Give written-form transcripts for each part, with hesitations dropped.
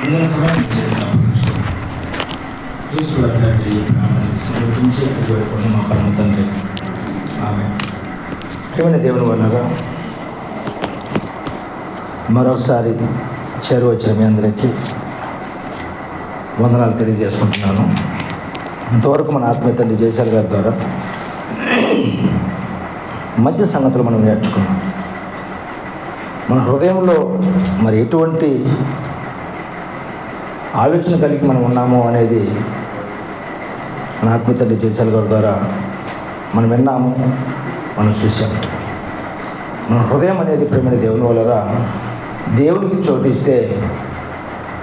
మిగిలిన సమయం క్రీస్తు గారి సమర్పించి అటువంటి మా పరమ తండ్రి ఆమె. ప్రియమైన దేవుని వల్ల మరొకసారి చేరువచ్చిన మీ అందరికీ వందనాలు తెలియజేసుకుంటున్నాను. ఇంతవరకు మన ఆత్మీయ తండ్రి జయశాల్ గారి ద్వారా మంచి సంగతులు మనం నేర్చుకున్నాం. మన హృదయంలో మరి ఎటువంటి ఆలోచన కలిగి మనం ఉన్నామో అనేది మన ఆత్మీయ తండ్రి జయశాల్ గారి ద్వారా మనం విన్నాము, మనం చూసాము. మన హృదయం అనేది ప్రేమైన దేవుని వల్ల దేవునికి చోటిస్తే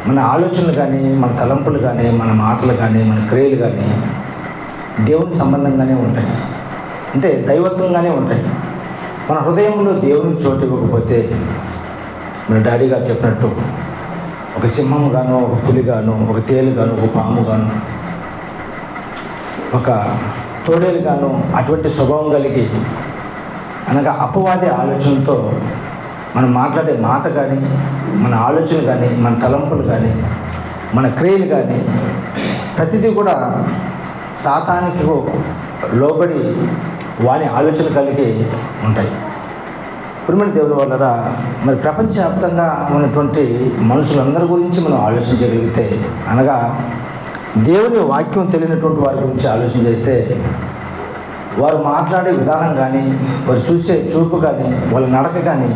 మన ఆలోచనలు కానీ, మన తలంపులు కానీ, మన మాటలు కానీ, మన క్రియలు కానీ దేవుని సంబంధంగానే ఉంటాయి, అంటే దైవత్వంగానే ఉంటాయి. మన హృదయంలో దేవునికి చోటు ఇవ్వకపోతే మన డాడీ గారు చెప్పినట్టు ఒక సింహం గాను, ఒక పులి గాను, ఒక తేలు గాను, ఒక పాము గాను, ఒక తోడేలు గాను అటువంటి స్వభావం కలిగి అనగా అపవాది ఆలోచనలతో మనం మాట్లాడే మాట కానీ, మన ఆలోచన కానీ, మన తలంపులు కానీ, మన క్రియలు కానీ ప్రతిదీ కూడా సాతానికి లోబడి వాని ఆలోచన కలిగి ఉంటాయి. ప్రియమైన దేవుని వల్ల మరి ప్రపంచవ్యాప్తంగా ఉన్నటువంటి మనుషులందరి గురించి మనం ఆలోచన చేయగలిగితే, అనగా దేవుని వాక్యం తెలియనటువంటి వారి గురించి ఆలోచన చేస్తే వారు మాట్లాడే విధానం కానీ, వారు చూసే చూపు కానీ, వాళ్ళ నడక కానీ,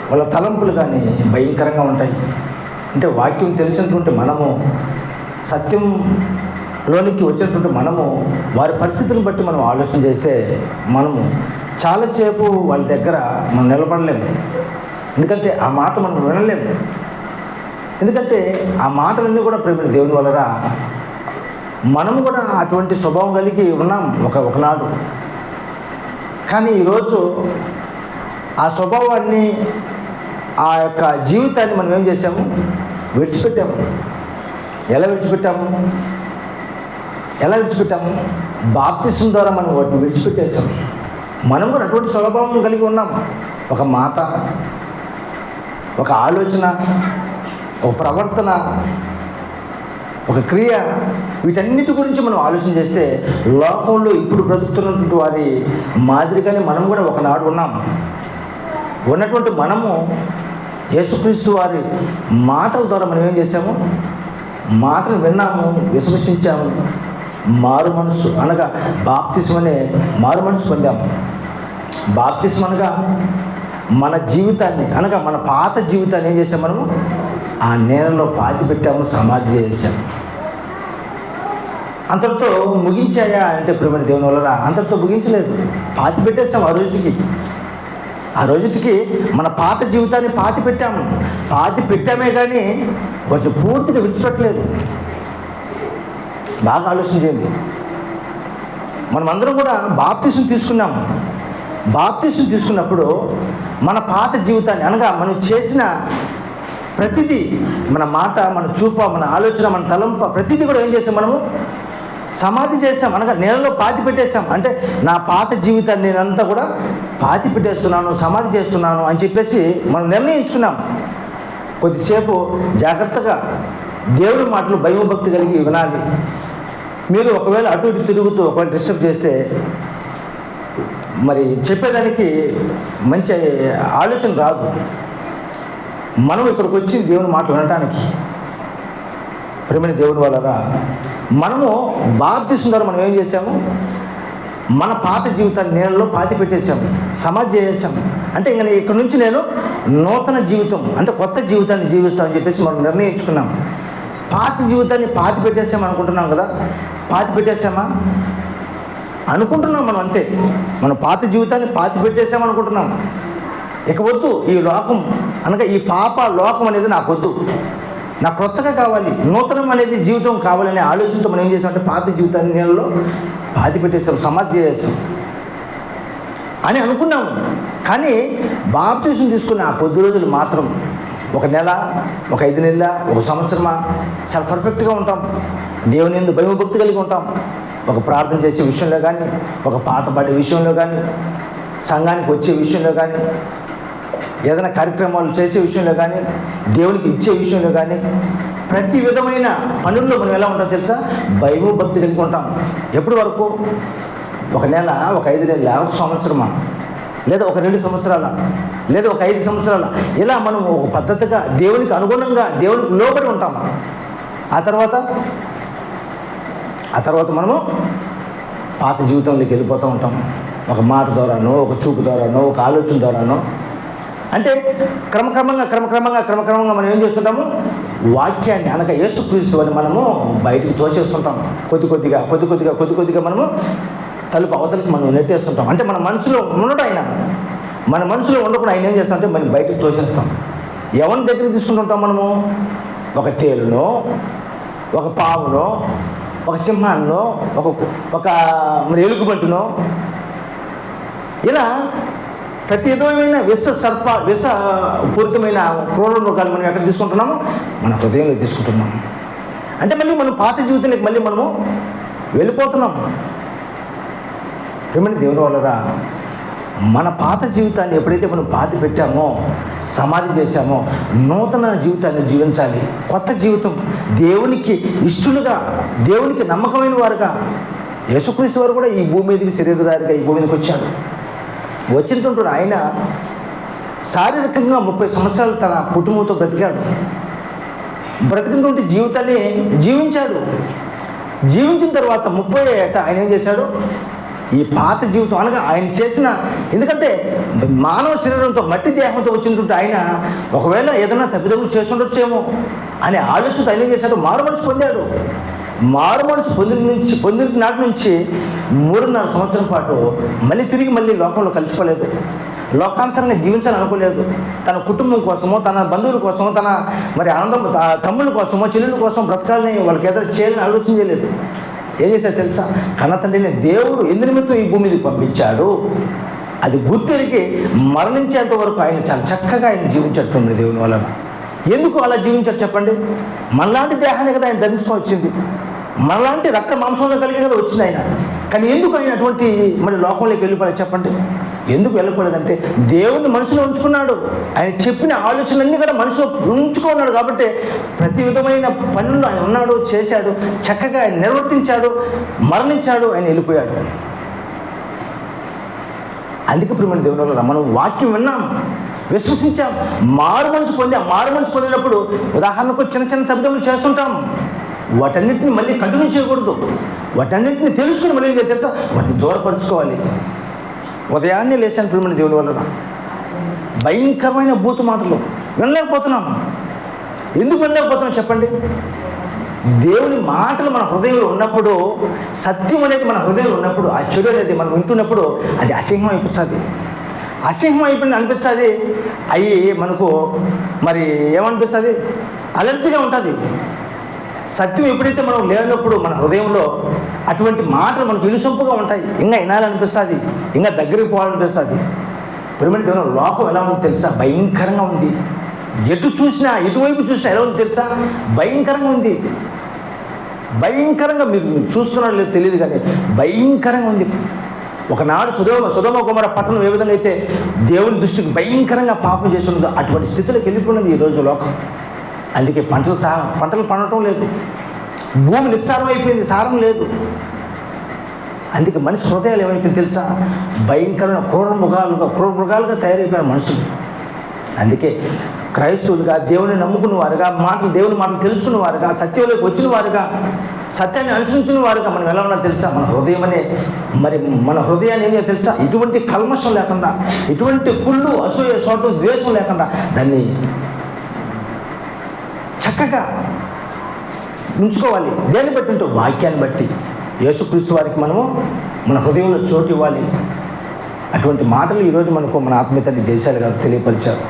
వాళ్ళ తలంపులు కానీ భయంకరంగా ఉంటాయి. అంటే వాక్యం తెలిసినటువంటి మనము, సత్యంలోనికి వచ్చినటువంటి మనము వారి పరిస్థితులను బట్టి మనం ఆలోచన చేస్తే మనము చాలాసేపు వాళ్ళ దగ్గర మనం నిలబడలేము. ఎందుకంటే ఆ మాట మనం వినలేము. ఎందుకంటే ఆ మాటలన్నీ కూడా ప్రేమ దేవుని వల్ల మనము కూడా అటువంటి స్వభావం కలిగి ఉన్నాం ఒకనాడు. కానీ ఈరోజు ఆ స్వభావాన్ని, ఆ యొక్క జీవితాన్ని మనం ఏం చేసాము? విడిచిపెట్టాము. ఎలా విడిచిపెట్టాము? బాప్తిసం ద్వారా మనం వాటిని విడిచిపెట్టేసాము. మనం కూడా అటువంటి స్వభావం కలిగి ఉన్నాం. ఒక మాట, ఒక ఆలోచన, ఒక ప్రవర్తన, ఒక క్రియ, వీటన్నిటి గురించి మనం ఆలోచన చేస్తే లోకంలో ఇప్పుడు బ్రతుకుతున్నటువంటి వారి మాదిరిగానే మనం కూడా ఒకనాడు ఉన్నాం. ఉన్నటువంటి మనము యేసుక్రీస్తు వారి మాటల ద్వారా మనం ఏం చేసాము? మాటలు విన్నాము, విశ్వసించాము, మారు మనసు అనగా బాప్తిసం అనే మారు మనసు పొందాము. బాప్తిసం అనగా మన జీవితాన్ని, అనగా మన పాత జీవితాన్ని ఏం చేసాము? మనము ఆ నేలలో పాతి పెట్టాము, సమాధి చేసాము. అంతటితో ముగించాయా అంటే ప్రేమ దేవుని వల్ల అంతటితో ముగించలేదు. పాతి పెట్టేసాము. ఆ రోజుటికి మన పాత జీవితాన్ని పాతి పెట్టామే కానీ వాటిని పూర్తిగా విడిచిపెట్టలేదు. బాగా ఆలోచన చేయండి. మనమందరం కూడా బాప్తిసం తీసుకున్నాము. బాప్తిసం తీసుకున్నప్పుడు మన పాత జీవితాన్ని, అనగా మనం చేసిన ప్రతిదీ, మన మాట, మన చూప, మన ఆలోచన, మన తలంప, ప్రతిదీ కూడా ఏం చేసాం? మనము సమాధి చేసాం, అనగా నేలలో పాతి పెట్టేశాం. అంటే నా పాత జీవితాన్ని నేనంతా కూడా పాతి పెట్టేస్తున్నాను, సమాధి చేస్తున్నాను అని చెప్పేసి మనం నిర్ణయించుకున్నాం. కొద్దిసేపు జాగ్రత్తగా దేవుడి మాటలు భయభక్తి కలిగి వినాలి. మీరు ఒకవేళ అటు ఇటు తిరుగుతూ ఒకవేళ డిస్టర్బ్ చేస్తే మరి చెప్పేదానికి మంచి ఆలోచన రాదు. మనం ఇక్కడికి వచ్చి దేవుని మాటలు వినటానికి. ప్రేమైన దేవుని వల్ల మనము బాప్తిసం ద్వారా మనం ఏం చేసాము? మన పాత జీవితాన్ని నేలలో పాతి పెట్టేశాము, సమాధి చేసాము. అంటే ఇంకా ఇక్కడ నుంచి నేను నూతన జీవితం, అంటే కొత్త జీవితాన్ని జీవిస్తామని చెప్పేసి మనం నిర్ణయించుకున్నాం. పాత జీవితాన్ని పాతి పెట్టేసాము అనుకుంటున్నాం కదా. పాతి పెట్టేసామా? అనుకుంటున్నాం మనం, అంతే. మన పాత జీవితాన్ని పాతి పెట్టేసాము అనుకుంటున్నాం. ఇక వద్దు ఈ లోకం, అనగా ఈ పాప లోకం అనేది నాకు వద్దు, నాకు కొత్తగా కావాలి, నూతనం అనేది జీవితం కావాలనే ఆలోచనతో మనం ఏం చేసామంటే పాత జీవితాన్ని నీళ్ళలో పాతి పెట్టేసాం, సమాధి చేసాం అని అనుకున్నాము. కానీ బాప్తిసం తీసుకున్న ఆ కొద్ది రోజులు మాత్రం, ఒక నెల, ఒక 5 నెలల, ఒక సంవత్సరమా చాలా పర్ఫెక్ట్గా ఉంటాం. దేవుని యందు భయభక్తి కలిగి ఉంటాం. ఒక ప్రార్థన చేసే విషయంలో కానీ, ఒక పాట పాడే విషయంలో కానీ, సంఘానికి వచ్చే విషయంలో కానీ ఏదైనా కార్యక్రమాలు చేసే విషయంలో కానీ, దేవునికి ఇచ్చే విషయంలో కానీ, ప్రతి విధమైన పనుల్లో మనం ఎలా ఉంటాం తెలుసా? భయము భక్తి కలిగి ఉంటాం. ఎప్పటి వరకు? ఒక నెల, ఒక 5 నెలల, ఒక సంవత్సరమా, లేదా ఒక 2 సంవత్సరాల, లేదా ఒక 5 సంవత్సరాల, ఇలా మనం ఒక పద్ధతిగా దేవునికి అనుగుణంగా దేవునికి లోబడి ఉంటాం. ఆ తర్వాత మనము పాత జీవితంలోకి వెళ్ళిపోతూ ఉంటాం. ఒక మాట ద్వారానో, ఒక చూపు ద్వారానో, ఒక ఆలోచన ద్వారానో. అంటే క్రమక్రమంగా మనం ఏం చేస్తుంటాము? వాక్యాన్ని అనగా యేసుక్రీస్తు అని మనము బయటికి తోసేస్తుంటాం. కొద్ది కొద్దిగా మనము తలుపు అవతలకి మనం నెట్టేస్తుంటాం. అంటే మన మనసులో ఉండడం ఆయన, మన మనసులో ఉండకుండా ఆయన ఏం చేస్తామంటే మనం బయటకు తోసేస్తాం. ఎవరి దగ్గరికి తీసుకుంటుంటాం మనము? ఒక తేలునో, ఒక పామునో, ఒక సింహాన్నో, ఒక మరి ఎలుగుబంటునో, ఇలా ప్రతి విధమైన విషపూరితమైన క్రూర మృగాలు మనం ఎక్కడ తీసుకుంటున్నాము? మన హృదయంలో తీసుకుంటున్నాము. అంటే మళ్ళీ మనం పాత జీవితంలోకి మళ్ళీ మనము వెళ్ళిపోతున్నాం. ప్రియమైన దేవుని వలన మన పాత జీవితాన్ని ఎప్పుడైతే మనం పాతి పెట్టామో, సమాధి చేశామో, నూతన జీవితాన్ని జీవించాలి. కొత్త జీవితం, దేవునికి ఇష్టలుగా, దేవునికి నమ్మకమైన వారుగా. యేసుక్రీస్తు వారు కూడా ఈ భూమి మీదకి శరీరధారిగా ఈ భూమి మీదకి వచ్చాడు. వచ్చినటువంటి ఆయన శారీరకంగా 30 సంవత్సరాలు తన కుటుంబంతో బ్రతికాడు. బ్రతికినటువంటి జీవితాన్ని జీవించాడు. జీవించిన తర్వాత 30 ఏట ఆయన ఏం చేశాడు? ఈ పాత జీవితం అనగా ఆయన చేసిన, ఎందుకంటే మానవ శరీరంతో, మట్టి దేహంతో వచ్చినటువంటి ఆయన ఒకవేళ ఏదైనా తప్పిదములు చేస్తుండొచ్చేమో అనే ఆలోచనతో ఆయన ఏం చేశాడు? మారు మనసు పొందాడు. మారు మనసు పొందిన నాటి నుంచి 3.5 సంవత్సరం పాటు మళ్ళీ లోకంలో కలిసిపోలేదు. లోకానుసారంగా జీవించాలనుకోలేదు. తన కుటుంబం కోసమో, తన బంధువుల కోసమో, తన మరి ఆనందం తమ్ముళ్ళ కోసమో, చెల్లెళ్ళ కోసం బ్రతకాలని, వాళ్ళకి ఏదైనా చేయాలని ఆలోచన చేయలేదు. ఏం చేశారు తెలుసా? కన్న తండ్రిని దేవుడు ఎందు నిమిత్తం ఈ భూమి మీదకి పంపించాడు అది గుర్తెరిగి మరణించేంత వరకు ఆయన చాలా చక్కగా ఆయన జీవించాడు దేవుని వలన. ఎందుకు అలా జీవించారు చెప్పండి? మనలాంటి దేహాన్ని కదా ఆయన ధరించుకొచ్చింది, మనలాంటి రక్త మాంసంలో కలిగే కదా వచ్చింది ఆయన. కానీ ఎందుకు ఆయన అటువంటి మరి లోకంలోకి వెళ్ళిపోలేదు చెప్పండి? ఎందుకు వెళ్ళకూడదంటే దేవుని మనసులో ఉంచుకున్నాడు. ఆయన చెప్పిన ఆలోచనలన్నీ కూడా మనసులో ఉంచుకున్నాడు. కాబట్టి ప్రతి విధమైన పనుల్లో ఆయన ఉన్నాడు, చేశాడు, చక్కగా ఆయన నిర్వర్తించాడు, మరణించాడు, ఆయన వెళ్ళిపోయాడు. అందుకే ప్రియమైన దేవుని వల్ల మనం వాక్యం విన్నాం, విశ్వసించాం, మారు మనసు పొందినప్పుడు ఉదాహరణకు చిన్న తప్పిదములు చేస్తుంటాం. వాటన్నిటిని మళ్ళీ కంటిన్యూ చేయకూడదు. వాటన్నిటిని తెలుసుకుని మళ్ళీ ఏం తెలుసా? వాటిని దూరపరుచుకోవాలి. ఉదయాన్నే లేచాను ప్రియమైన దేవుని వలన, భయంకరమైన బూతు మాటలు వినలేకపోతున్నాం. ఎందుకు వినలేకపోతున్నాం చెప్పండి? దేవుని మాటలు మన హృదయంలో ఉన్నప్పుడు, సత్యం అనేది మన హృదయంలో ఉన్నప్పుడు, ఆ చెడు అనేది మనం వింటున్నప్పుడు అది అసహ్యం అయిపోతుంది. అనిపిస్తుంది. అవి మనకు మరి ఏమనిపిస్తుంది? అలర్జీగా ఉంటుంది. సత్యం ఎప్పుడైతే మనం లేనప్పుడు మన హృదయంలో అటువంటి మాటలు మనకు ఇనుసొంపుగా ఉంటాయి. ఇంకా వినాలనిపిస్తుంది, ఇంకా దగ్గరికి పోవాలనిపిస్తుంది. ప్రియమైన దేవుని లోకం ఎలా ఉంది తెలుసా? భయంకరంగా ఉంది. ఎటువైపు చూసినా ఎలా ఉంది తెలుసా? భయంకరంగా ఉంది. భయంకరంగా మీరు చూస్తున్నారో లేదో తెలియదు కానీ భయంకరంగా ఉంది. ఒకనాడు సొదొమ గొమొర్రా పట్టణం ఏ విధంగా అయితే దేవుని దృష్టికి భయంకరంగా పాపం చేసి ఉందో అటువంటి స్థితిలోకి వెళ్ళిపోయినది ఈరోజు లోకం. అందుకే పంటలు పండటం లేదు, భూమి నిస్సారం అయిపోయింది, సారం లేదు. అందుకే మనిషి హృదయాలు ఏమైపోయింది తెలుసా? భయంకరమైన క్రూర మృగాలుగా తయారైపోయిన మనుషులు. అందుకే క్రైస్తవులుగా, దేవుని నమ్ముకున్న వారుగా, దేవుని మాటలు తెలుసుకున్న వారుగా, సత్యంలోకి వచ్చిన వారుగా, సత్యాన్ని అనుసరించిన వారుగా మనం ఎలా ఉన్నా తెలుసా? మన హృదయాన్ని ఏం చేయాలి తెలుసా? ఇటువంటి కల్మషం లేకుండా, ఇటువంటి కుళ్ళు, అసూయ, స్వార్థం, ద్వేషం లేకుండా దాన్ని చక్కగా ఉంచుకోవాలి. దేన్ని బట్టి అంటే వాక్యాన్ని బట్టి. యేసుక్రీస్తు వారికి మనము మన హృదయంలో చోటు ఇవ్వాలి. అటువంటి మాటలు ఈరోజు మనకు మన ఆత్మీయతని చేశారు కాబట్టి తెలియపరిచారు.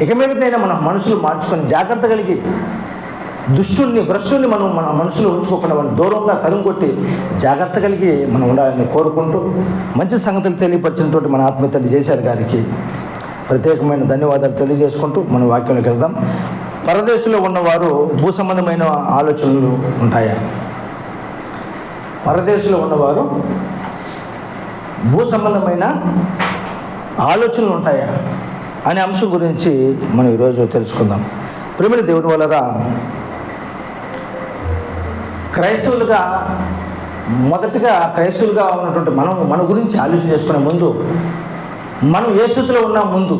ఇక మీదటైనా మన మనసులు మార్చుకొని జాగ్రత్త కలిగి భ్రష్టుల్ని మనం మన మనసులో ఉంచుకోకుండా మనం దూరంగా తరుముకొట్టి జాగ్రత్త కలిగి మనం ఉండాలని కోరుకుంటూ మంచి సంగతులు తెలియపరిచినటువంటి మన ఆత్మీయతని చేశారు గారికి ప్రత్యేకమైన ధన్యవాదాలు తెలియజేసుకుంటూ మన వాక్యంలోకి వెళ్దాం. పరదేశంలో ఉన్నవారు భూ సంబంధమైన ఆలోచనలు ఉంటాయా? పరదేశంలో ఉన్నవారు భూ సంబంధమైన ఆలోచనలు ఉంటాయా? అనే అంశం గురించి మనం ఈరోజు తెలుసుకుందాం. ప్రియమైన దేవుని వలన క్రైస్తవులుగా మొదటిగా క్రైస్తవులుగా ఉన్నటువంటి మన గురించి ఆలోచన చేసుకునే ముందు, మనం ఏ స్థితిలో ఉన్నా ముందు,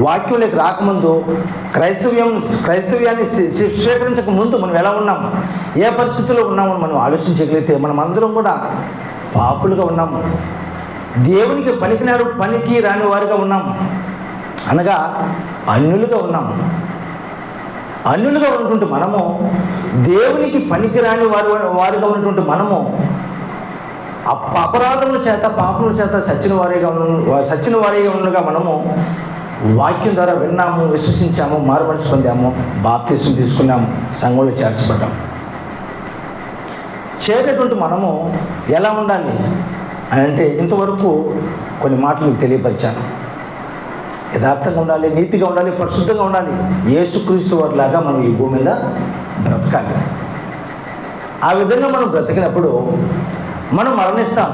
వాక్యంలోకి రాకముందు, క్రైస్తవ్యాన్ని స్వీకరించక ముందు మనం ఎలా ఉన్నాము, ఏ పరిస్థితుల్లో ఉన్నామని మనం ఆలోచించగలిగితే మనం అందరం కూడా పాపులుగా ఉన్నాము. దేవునికి పనికి రాని వారుగా ఉన్నాము, అనగా అన్యులుగా ఉన్నాము. అన్యులుగా ఉన్నటువంటి మనము, దేవునికి పనికిరాని వారుగా ఉన్నటువంటి మనము అపరాధముల చేత పాపముల చేత సచ్చిన వారిగా ఉండగా మనము వాక్యం ద్వారా విన్నాము, విశ్వసించాము, మారుమనసు పొందాము, బాప్తిస్మం తీసుకున్నాము, సంఘంలో చేర్చబడ్డాము. చేరేటువంటి మనము ఎలా ఉండాలి అని అంటే ఇంతవరకు కొన్ని మాటలు మీకు తెలియపరిచాను. యథార్థంగా ఉండాలి, నీతిగా ఉండాలి, పరిశుద్ధంగా ఉండాలి. యేసుక్రీస్తు వారిలాగా మనం ఈ భూమి మీద బ్రతకాలి. ఆ విధంగా మనం బ్రతికినప్పుడు మనం మరణిస్తాం.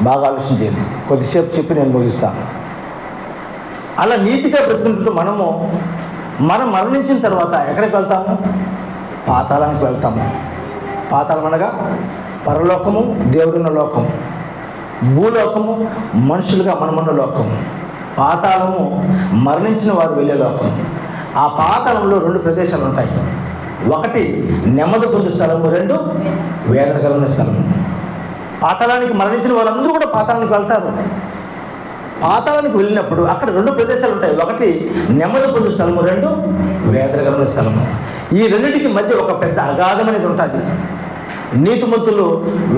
బాగా ఆలోచన చేయండి, కొద్దిసేపు చెప్పి నేను ముగిస్తాను. అలా నీతిగా బ్రతుకుంటుంటే మనం మరణించిన తర్వాత ఎక్కడికి వెళ్తాము? పాతాళానికి వెళ్తాము. పాతాళం అనగా పరలోకము, దేవుడున్న లోకము. భూలోకము మనుషులుగా మనమున్న లోకము. పాతాళము మరణించిన వారు వెళ్ళే లోకం. ఆ పాతాళంలో 2 ప్రదేశాలు ఉంటాయి. ఒకటి నెమ్మది పొందు స్థలము, 2 వేదన కలిగిన స్థలము. పాతాళానికి మరణించిన వాళ్ళందరూ కూడా పాతాళానికి వెళ్తారు. పాతాళానికి వెళ్ళినప్పుడు అక్కడ 2 ప్రదేశాలు ఉంటాయి. ఒకటి నెమ్మది పొందు స్థలము, 2 వేదన కలిగిన స్థలము. ఈ రెండింటికి మధ్య ఒక పెద్ద అగాధం అనేది ఉంటుంది. నీతిమంతులు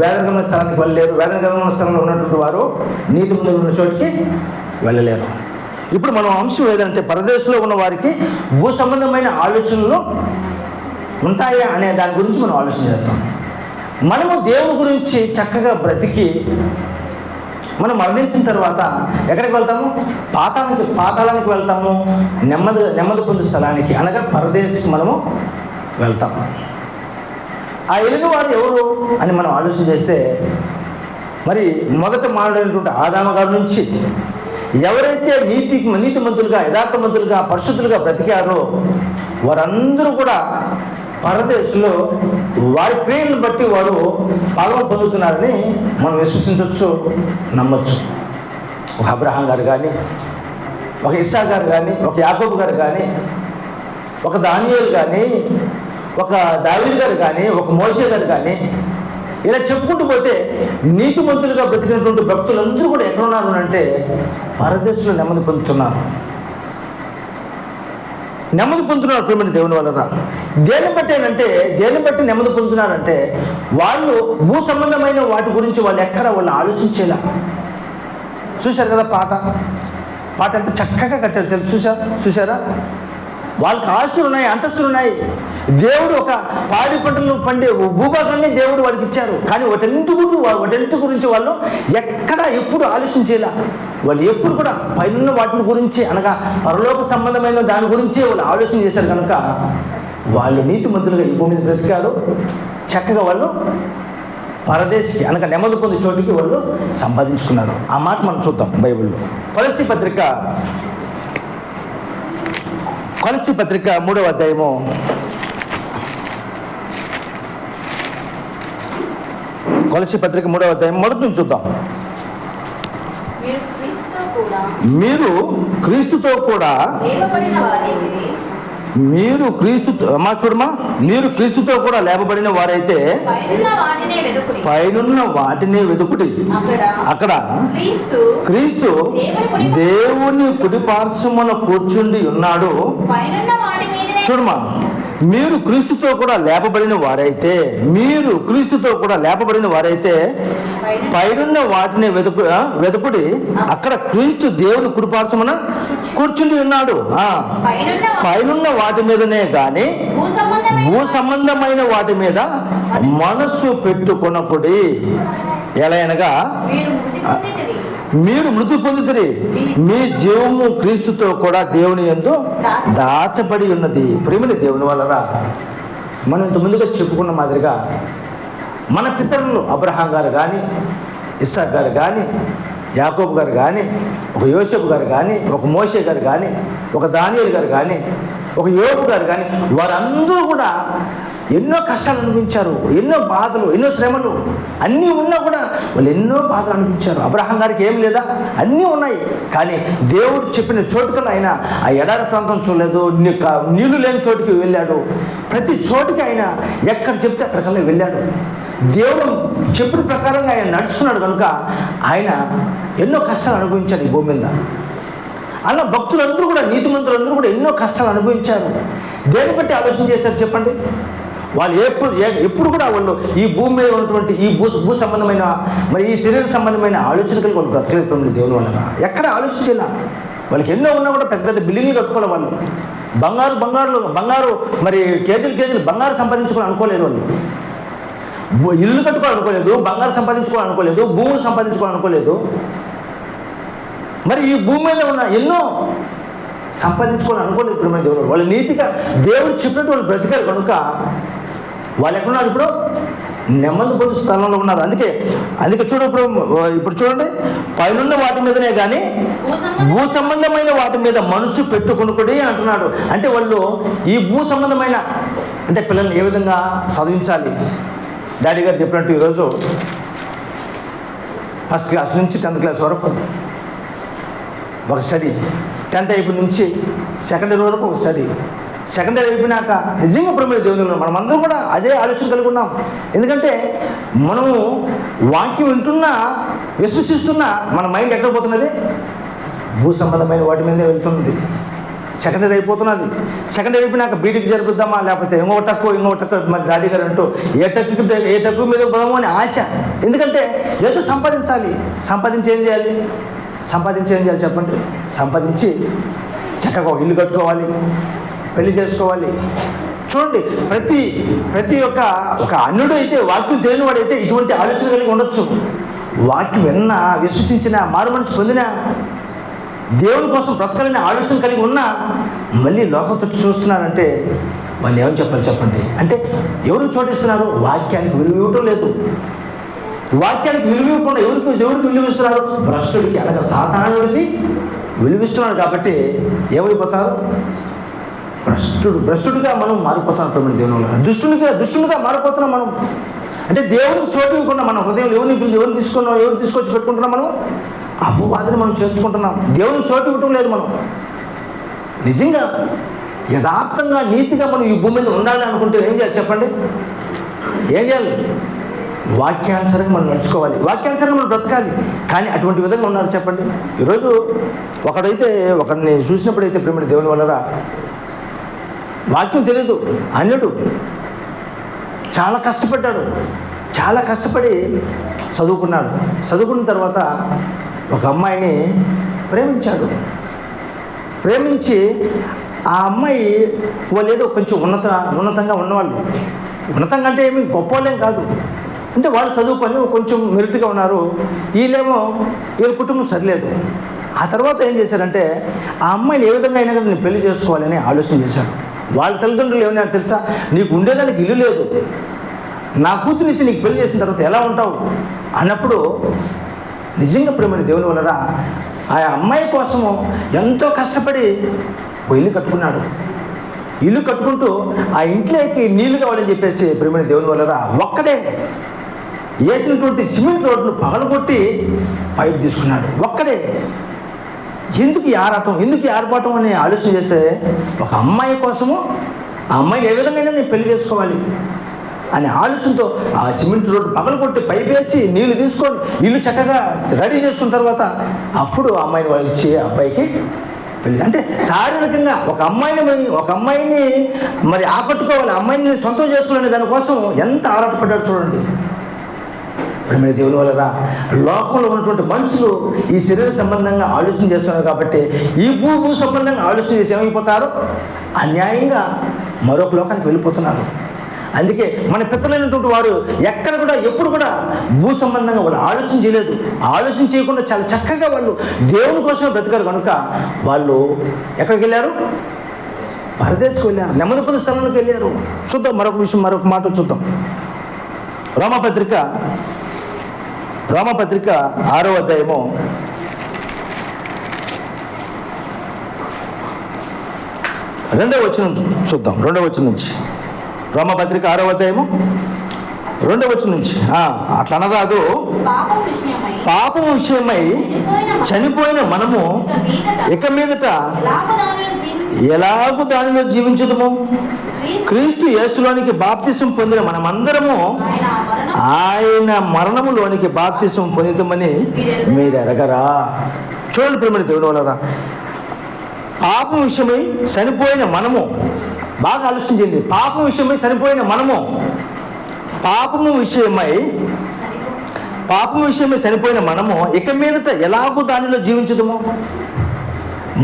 వేదన స్థలానికి వెళ్ళలేరు, వేదన కలిగిన స్థలంలో ఉన్నటువంటి వారు నీతిమంతులు ఉన్న చోటికి వెళ్ళలేరు. ఇప్పుడు మనం అంశం ఏదంటే, పరదేశంలో ఉన్న వారికి భూ సంబంధమైన ఆలోచనలు ఉంటాయా అనే దాని గురించి మనం ఆలోచన చేస్తాం. మనము దేవుని గురించి చక్కగా బ్రతికి మనం మరణించిన తర్వాత ఎక్కడికి వెళ్తాము? పాతాళానికి వెళ్తాము. నెమ్మది పొందు స్థలానికి అనగా పరదేశికి మనము వెళ్తాము. ఆ వెళ్ళిన వారు ఎవరు అని మనం ఆలోచన చేస్తే, మరి మొదట మాట్లాడినటువంటి ఆదాము గారి నుంచి ఎవరైతే నీతిమంతులుగా, యథార్థమంతులుగా, పరిశుద్ధులుగా బ్రతికారో వారందరూ కూడా పరదేశంలో వారి క్రియలను బట్టి వారు పాపం పొందుతున్నారని మనం విశ్వసించవచ్చు, నమ్మచ్చు. ఒక అబ్రహాం గారు కానీ, ఒక ఇస్సాకు గారు కానీ, ఒక యాకోబు గారు కానీ, ఒక దానియేలు కానీ, ఒక దావీదు గారు కానీ, ఒక మోషే గారు కానీ, ఇలా చెప్పుకుంటూ పోతే నీతిమంతులుగా బ్రతికినటువంటి భక్తులందరూ కూడా ఎక్కడ ఉన్నారు అంటే పరదేశంలో నెమ్మది పొందుతున్నారు. ప్రియమైన దేవుని వలన దేని బట్టి నెమ్మది పొందుతున్నారంటే, వాళ్ళు భూ సంబంధమైన వాటి గురించి వాళ్ళు ఆలోచించేలా. చూశారు కదా పాట ఎంత చక్కగా కట్టారు తెలుసు. చూసారా? వాళ్ళకి ఆస్తులు ఉన్నాయి, అంతస్తులు ఉన్నాయి. దేవుడు ఒక పాడి పంటలు పండే భూభాగాన్ని దేవుడు వాడికి ఇచ్చారు. కానీ వాటన్నిటి గురించి వాళ్ళు ఎప్పుడు ఆలోచించేలా. వాళ్ళు ఎప్పుడు కూడా పైన వాటిని గురించి, అనగా పరలోక సంబంధమైన దాని గురించి వాళ్ళు ఆలోచన చేశారు. కనుక వాళ్ళు నీతిమంతులుగా ఈ భూమిని బ్రతికారు. చక్కగా వాళ్ళు పరదేశికి, అనగా నెమ్మది పొందే చోటికి వాళ్ళు సంపాదించుకున్నారు. ఆ మాట మనం చూద్దాం బైబిల్లో. కొలస్సీ పత్రిక 3వ అధ్యాయము 3వ అధ్యాయం మొదటి నుంచి చూద్దాం. మీరు క్రీస్తుతో కూడా మీరు క్రీస్తుతో కూడా లేపబడిన వారైతే పైనున్న వాటినే వెదుకుడి. అక్కడ క్రీస్తు దేవుని కుడి పార్శ్వమున కూర్చుండి ఉన్నాడు. చూడమా, మీరు క్రీస్తుతో కూడా లేపబడిన వారైతే పైనున్న వాటిని వెదుకుడి. అక్కడ క్రీస్తు దేవుని కుడి పార్శ్వమున కూర్చుండి ఉన్నాడు. పైనున్న వాటి మీదనే గాని భూ సంబంధమైన వాటి మీద మనస్సు పెట్టుకొనకుడి. ఎలా అనగా మీరు మృతి పొందితిరి, మీ జీవము క్రీస్తుతో కూడా దేవుని యందు దాచబడి ఉన్నది. ప్రియమైన దేవుని వలన మనం ఇంత ముందుగా చెప్పుకున్న మాదిరిగా మన పితరులు అబ్రహాం గారు కానీ, ఇస్సాకు గారు కానీ, యాకోబు గారు కానీ, ఒక యోసేపు గారు కానీ, ఒక మోషే గారు కానీ, ఒక దానియేలు గారు కానీ, ఒక యోబు గారు కానీ, వారందరూ కూడా ఎన్నో కష్టాలు అనిపించారు, ఎన్నో బాధలు, ఎన్నో శ్రమలు అన్నీ ఉన్నా కూడా వాళ్ళు ఎన్నో బాధలు అనిపించారు. అబ్రహాం గారికి ఏం లేదా? అన్నీ ఉన్నాయి. కానీ దేవుడు చెప్పిన చోటుకల్లా ఆయన ఆ ఎడారి ప్రాంతం చూడలేదు, నీళ్లు లేని చోటుకి వెళ్ళాడు. ప్రతి చోటుకి ఆయన ఎక్కడ చెప్తే అక్కడికల్లా వెళ్ళాడు. దేవుడు చెప్పిన ప్రకారంగా ఆయన నడుచుకున్నాడు కనుక ఆయన ఎన్నో కష్టాలు అనుభవించాడు ఈ భూమి మీద. అలా భక్తులందరూ కూడా, నీతిమంతులందరూ కూడా ఎన్నో కష్టాలు అనుభవించారు. దేని బట్టి ఆలోచన చేశారు చెప్పండి? వాళ్ళు ఎప్పుడు కూడా వాళ్ళు ఈ భూమి మీద ఉన్నటువంటి ఈ భూ సంబంధమైన, మరి ఈ శరీర సంబంధమైన ఆలోచనలు వాళ్ళు బ్రతకలేదు దేవుని వలన. ఎక్కడ ఆలోచించేలా వాళ్ళకి ఎన్నో ఉన్నా కూడా పెద్ద పెద్ద బిల్డింగ్లు కట్టుకోవాలి. వాళ్ళు బంగారు మరి కేజీలు బంగారు సంపాదించుకోవాలనుకోలేదు. వాళ్ళు ఇల్లు కట్టుకోవాలనుకోలేదు, బంగారు సంపాదించుకోవాలనుకోలేదు, భూములు సంపాదించుకోవాలనుకోలేదు. మరి ఈ భూమి మీద ఉన్న ఎన్నో సంపాదించుకోవాలనుకోలేదు ప్రేమ దేవుడు. వాళ్ళు నీతిగా దేవుడు చెప్పినట్టు వాళ్ళు బ్రతికారు కనుక వాళ్ళు ఎక్కడున్నారు? ఇప్పుడు నెమ్మది పొందు స్థలంలో ఉన్నారు. అందుకే ఇప్పుడు చూడండి, పైనున్న వాటి మీదనే కానీ భూ సంబంధమైన వాటి మీద మనసు పెట్టుకొనుకుడి అంటున్నాడు. అంటే వాళ్ళు ఈ భూ సంబంధమైన, అంటే పిల్లల్ని ఏ విధంగా చదివించాలి? డాడీ గారు చెప్పినట్టు ఈరోజు ఫస్ట్ క్లాస్ నుంచి 10th క్లాస్ వరకు ఒక స్టడీ, 10th అయిపోయిన నుంచి సెకండరీ వరకు ఒక స్టడీ, సెకండరీ అయిపోయినాక నిజంగా ప్రేమ దేవుని మనమందరం కూడా అదే ఆలోచన కలిగి ఉన్నాం. ఎందుకంటే మనము వాక్యం వింటున్నా, విశ్వసిస్తున్నా మన మైండ్ ఎక్కడ పోతున్నది? భూ సంబంధమైన వాటి మీదే వెళ్తున్నది. సెకండరీ అయిపోతున్నది. సెకండరీ అయిపోయినాక బీటెక్ జరిపిద్దామా, లేకపోతే ఇంకో టక్కు మరి డాడీ గారు అంటూ ఏ టక్కు మీద పోదామో అని ఆశ. ఎందుకంటే ఏదో సంపాదించి ఏం చేయాలి చెప్పండి? సంపాదించి చక్కగా ఇల్లు కట్టుకోవాలి, పెళ్లి చేసుకోవాలి. చూడండి, ప్రతి ఒక అన్యుడు అయితే, వాక్యం తెలియని వాడైతే ఇటువంటి ఆలోచన కలిగి ఉండొచ్చు. వాక్యం విన్నా, విశ్వసించిన, మారు మనసు పొందిన, దేవుని కోసం బ్రతకాలని ఆలోచన కలిగి ఉన్నా మళ్ళీ లోకంతో చూస్తున్నారంటే వాళ్ళు ఏమని చెప్పండి? అంటే ఎవరు చోటిస్తున్నారు? వాక్యానికి విలువ ఇవ్వటం లేదు. వాక్యానికి విలువ ఇవ్వకుండా ఎవరికి విలువిస్తున్నారు? భ్రష్టుడికి, అనగా సాతానుడికి విలువిస్తున్నారు. కాబట్టి ఏమైపోతారు? భ్రష్టుడిగా మనం మారిపోతున్నాం ప్రేమ దేవుని వల్ల. దుష్టునిగా మారిపోతున్నాం మనం. అంటే దేవునికి చోటు ఇవ్వకుండా మన హృదయం ఎవరు తీసుకొచ్చి పెట్టుకుంటున్నాం? మనం అపవాదిని మనం చేర్చుకుంటున్నాం. దేవునికి చోటు ఇవ్వటం లేదు. మనం నిజంగా యథార్థంగా నీతిగా మనం ఈ భూమి మీద ఉండాలి అనుకుంటే ఏం చేయాలి చెప్పండి? ఏం చేయాలి? వాక్యానుసారంగా మనం నడుచుకోవాలి, వాక్యానుసారంగా మనం బ్రతకాలి. కానీ అటువంటి విధంగా ఉన్నారు చెప్పండి? ఈరోజు ఒకరిని చూసినప్పుడైతే ప్రేమ దేవుని వల్ల వాక్యం తెలియదు, అన్యుడు, చాలా కష్టపడ్డాడు, చాలా కష్టపడి చదువుకున్న తర్వాత ఒక అమ్మాయిని ప్రేమించి ఆ అమ్మాయి వాళ్ళు ఏదో కొంచెం ఉన్నతంగా ఉన్నవాళ్ళు, ఉన్నతంగా అంటే ఏమి గొప్ప వాళ్ళేం కాదు, అంటే వాళ్ళు చదువుకొని కొంచెం మెరిట్గా ఉన్నారు. వీళ్ళ కుటుంబం సరిలేదు. ఆ తర్వాత ఏం చేశారంటే ఆ అమ్మాయిని ఏ విధంగా అయినా నేను పెళ్లి చేసుకోవాలని ఆలోచన చేశాడు. వాళ్ళ తల్లిదండ్రులు ఏమన్నా తెలుసా? నీకు ఉండేదానికి ఇల్లు లేదు, నా కూతురునిచ్చి నీకు పెళ్లి చేసిన తర్వాత ఎలా ఉంటావు అన్నప్పుడు నిజంగా ప్రేమ దేవుని వలన ఆ అమ్మాయి కోసము ఎంతో కష్టపడి ఇల్లు కట్టుకున్నాడు. ఇల్లు కట్టుకుంటూ ఆ ఇంట్లోకి నీళ్లు కావాలని చెప్పేసి ప్రేమ దేవుని వలన ఒక్కడే వేసినటువంటి సిమెంట్ రోడ్లు పగలగొట్టి పైపు తీసుకున్నాడు. ఒక్కడే. ఎందుకు ఈ ఆర్పాటం అని ఆలోచన చేస్తే ఒక అమ్మాయి కోసము ఆ అమ్మాయిని ఏ విధంగా నేను పెళ్లి చేసుకోవాలి అనే ఆలోచనతో ఆ సిమెంట్ రోడ్డు పగలగొట్టి పైపు వేసి నీళ్లు తీసుకొని ఇల్లు చక్కగా రెడీ చేసుకున్న తర్వాత అప్పుడు ఆ అమ్మాయిని వాళ్ళు ఇచ్చి అబ్బాయికి పెళ్ళి. అంటే శారీరకంగా ఒక అమ్మాయిని మరి ఆకట్టుకోవాలి, అమ్మాయిని సొంతం చేసుకోవాలనే దానికోసం ఎంత ఆరాటపడ్డాడు చూడండి. ప్రేమ దేవుని వల్ల లోకంలో ఉన్నటువంటి మనుషులు ఈ శరీర సంబంధంగా ఆలోచన చేస్తున్నారు కాబట్టి ఈ భూ సంబంధంగా ఆలోచన చేసి ఏమైపోతారు? అన్యాయంగా మరొక లోకానికి వెళ్ళిపోతున్నారు. అందుకే మన పితరులైనటువంటి వారు ఎక్కడ కూడా ఎప్పుడు కూడా భూ సంబంధంగా వాళ్ళు ఆలోచన చేయలేదు. ఆలోచన చేయకుండా చాలా చక్కగా వాళ్ళు దేవుని కోసం బ్రతికారు కనుక వాళ్ళు ఎక్కడికి వెళ్ళారు? పరదేశకు వెళ్ళారు, నెమ్మది పొందే స్థలంలోకి వెళ్ళారు. చూద్దాం మరొక మాట చూద్దాం. రోమపత్రిక 6వ అధ్యాయము 2వ వచనం చూద్దాం. 2వ వచనం నుంచి, రోమపత్రిక 6వ అధ్యాయము 2వ వచనం నుంచి. అట్లా అనరాదు, పాపం విషయమై చనిపోయిన మనము ఇక మీదట ఎలాగూ దానిలో జీవించదము, క్రీస్తు యేసులోనికి బాప్తిసం పొందిన మనమందరము ఆయన మరణములోనికి బాప్తిసం పొందుతామని మీరు ఎరగరా? చూడండి ప్రియమైన దేవుని వలన, పాపం విషయమై చనిపోయిన మనము, బాగా ఆలోచించండి, పాపం విషయమై చనిపోయిన మనము, పాపము విషయమై చనిపోయిన మనము ఇక మీదట ఎలాగూ దానిలో జీవించదము.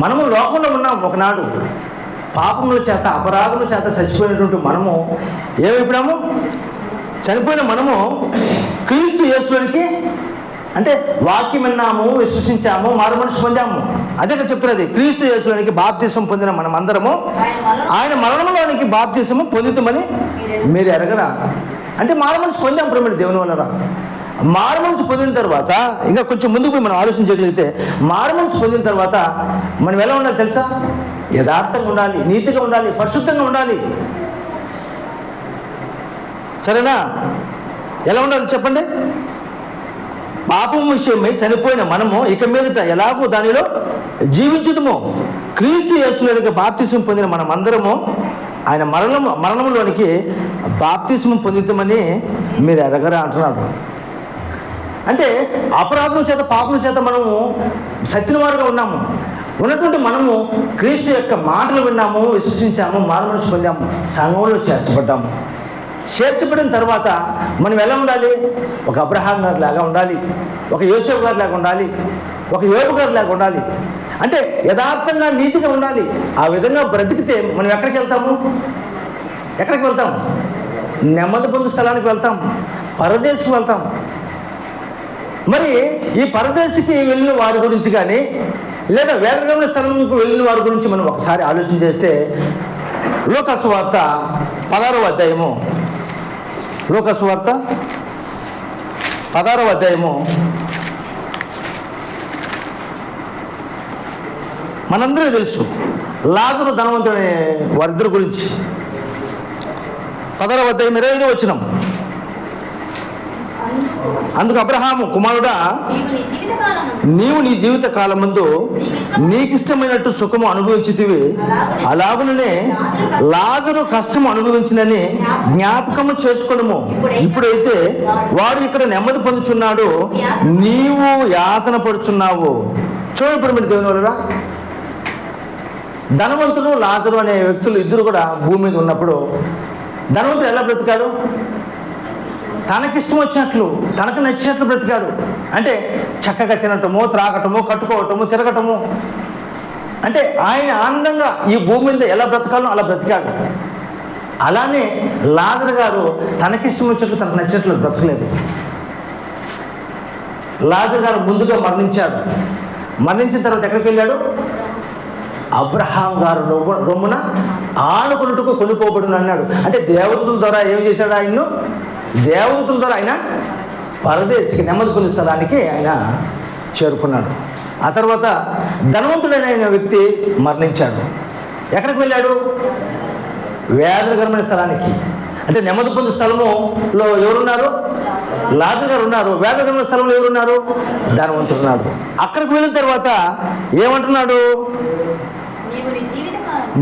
మనము లోకంలో ఉన్నాం. ఒకనాడు పాపముల చేత, అపరాధముల చేత చచ్చిపోయినటువంటి మనము ఏమైపోయినాము? చనిపోయిన మనము క్రీస్తు యేసులోనికి, అంటే వాక్యం విన్నాము, విశ్వసించాము, మారు మనసు పొందాము. అదే చెప్తున్నది, క్రీస్తు యేసులోనికి బాప్తిసం పొందిన మనం అందరము ఆయన మరణంలోనికి బాప్తిసము పొందుతామని మీరు ఎరగరా? అంటే మారు మనసు పొందాం ప్రేమ దేవుని వలన. మారు మనసు పొందిన తర్వాత ఇంకా కొంచెం ముందుకు పోయి మనం ఆలోచించగలిగితే, మారు మనసు పొందిన తర్వాత మనం ఎలా ఉండాలి తెలుసా? యథార్థంగా ఉండాలి, నీతిగా ఉండాలి, పరిశుద్ధంగా ఉండాలి. సరేనా? ఎలా ఉండాలి చెప్పండి? పాపం విషయమై చనిపోయిన మనము ఇక మీదట ఎలాగో దానిలో జీవించుదుము, క్రీస్తు యేసులోనికి బాప్తిసం పొందిన మనం అందరము ఆయన మరణంలోనికి బాప్తిసం పొందుతామని మీరు ఎరగరా అంటున్నాడు. అంటే అపరాధం చేత, పాపం చేత మనము సచ్చిన వారుగా ఉన్నాము. ఉన్నటువంటి మనము క్రీస్తు యొక్క మాటలు విన్నాము, విశ్వసించాము, మారు మనసు పొందాము, సంఘంలో చేర్చబడ్డాము. చేర్చబడిన తర్వాత మనం ఎలా ఉండాలి? ఒక అబ్రహాం గారి లాగా ఉండాలి, ఒక యోసేపు గారి లాగా ఉండాలి, ఒక యోబు గారి లాగా ఉండాలి. అంటే యథార్థంగా, నీతిగా ఉండాలి. ఆ విధంగా బ్రతికితే మనం ఎక్కడికి వెళ్తాము? ఎక్కడికి వెళ్తాం? నెమ్మది పొందు స్థలానికి వెళ్తాం, పరదేశికి వెళ్తాం. మరి ఈ పరదేశికి వెళ్ళిన వారి గురించి కానీ, లేదా వేరే స్థలంకు వెళ్ళిన వారి గురించి మనం ఒకసారి ఆలోచన చేస్తే, లూకాసు వార్త 16వ అధ్యాయము, లూకాసు వార్త 16వ అధ్యాయము మనందరికీ తెలుసు. లాజరు, ధనవంతుడనే వారిద్దరి గురించి 16వ అధ్యాయం 25వ వచనం. అందుకు అబ్రహాము, కుమారుడా, నీవు నీ జీవిత కాలమందు నీకిష్టమైనట్టు సుఖము అనుభవించితివి, అలాగుననే లాజరు కష్టము అనుభవించినని జ్ఞాపకము చేసుకొనుము. ఇప్పుడైతే వాడు ఇక్కడ నెమ్మది పొందుచున్నాడు, నీవు యాతన పడుచున్నావు. చూడప్పుడు మీరు దేవుని వలన, ధనవంతుడు లాజరు అనే వ్యక్తులు ఇద్దరు కూడా భూమి మీద ఉన్నప్పుడు, ధనవంతుడు ఎలా బ్రతికాడు? తనకిష్టం వచ్చినట్లు, తనకు నచ్చినట్లు బ్రతికాడు. అంటే చక్కగా తినటము, త్రాగటము, కట్టుకోవటము, తిరగటము. అంటే ఆయన ఆనందంగా ఈ భూమి మీద ఎలా బ్రతకాలో అలా బ్రతికాడు. అలానే లాజరు గారు తనకిష్టం వచ్చినట్లు, తనకు నచ్చినట్లు బ్రతకలేదు. లాజరు గారు ముందుగా మరణించాడు. మరణించిన తర్వాత ఎక్కడికి వెళ్ళాడు? అబ్రహాం గారు రొమ్మున ఆనుకున్నట్టుకు కొనుక్కోబడును అన్నాడు. అంటే దేవదూతల ద్వారా ఏం చేశాడు? ఆయన్ను దేవదూతల ద్వారా ఆయన పరదేశికి, నెమ్మది పొందే స్థలానికి ఆయన చేరుకున్నాడు. ఆ తర్వాత ధనవంతుడైన ఆయన వ్యక్తి మరణించాడు. ఎక్కడికి వెళ్ళాడు? వేదనకరమైన స్థలానికి. అంటే నెమ్మది పొందే స్థలములో ఎవరున్నారు? లాజరు గారు ఉన్నారు. వేదనకరమైన స్థలంలో ఎవరున్నారు? ధనవంతుడు ఉన్నాడు. అక్కడికి వెళ్ళిన తర్వాత ఏమంటున్నాడు?